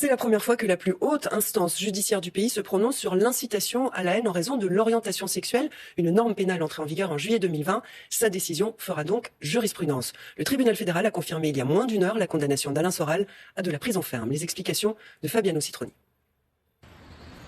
C'est la première fois que la plus haute instance judiciaire du pays se prononce sur l'incitation à la haine en raison de l'orientation sexuelle, une norme pénale entrée en vigueur en juillet 2020. Sa décision fera donc jurisprudence. Le tribunal fédéral a confirmé il y a moins d'une heure la condamnation d'Alain Soral à de la prison ferme. Les explications de Fabiano Citroni.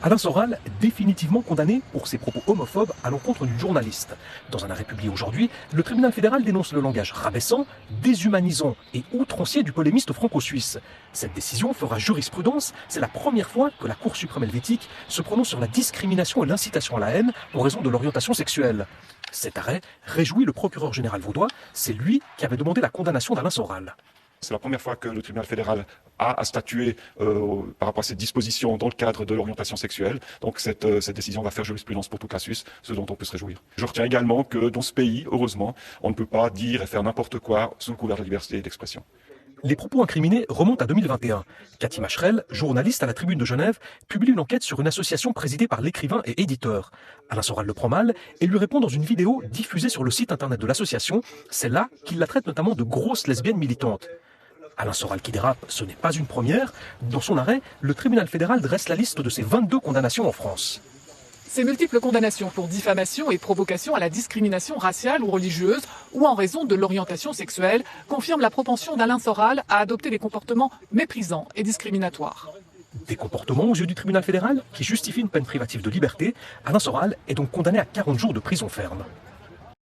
Alain Soral, définitivement condamné pour ses propos homophobes à l'encontre d'une journaliste. Dans un arrêt publié aujourd'hui, le tribunal fédéral dénonce le langage rabaissant, déshumanisant et outrancier du polémiste franco-suisse. Cette décision fera jurisprudence. C'est la première fois que la Cour suprême helvétique se prononce sur la discrimination et l'incitation à la haine en raison de l'orientation sexuelle. Cet arrêt réjouit le procureur général vaudois. C'est lui qui avait demandé la condamnation d'Alain Soral. C'est la première fois que le tribunal fédéral a à statuer par rapport à cette disposition dans le cadre de l'orientation sexuelle. Donc cette décision va faire jurisprudence pour toute la Suisse, ce dont on peut se réjouir. Je retiens également que dans ce pays, heureusement, on ne peut pas dire et faire n'importe quoi sous le couvert de la liberté d'expression. Les propos incriminés remontent à 2021. Cathy Macherel, journaliste à la Tribune de Genève, publie une enquête sur une association présidée par l'écrivain et éditeur. Alain Soral le prend mal et lui répond dans une vidéo diffusée sur le site internet de l'association. C'est là qu'il la traite notamment de grosse lesbienne militante. Alain Soral qui dérape, ce n'est pas une première. Dans son arrêt, le tribunal fédéral dresse la liste de ses 22 condamnations en France. Ces multiples condamnations pour diffamation et provocation à la discrimination raciale ou religieuse ou en raison de l'orientation sexuelle confirment la propension d'Alain Soral à adopter des comportements méprisants et discriminatoires. Des comportements aux yeux du tribunal fédéral qui justifient une peine privative de liberté. Alain Soral est donc condamné à 40 jours de prison ferme.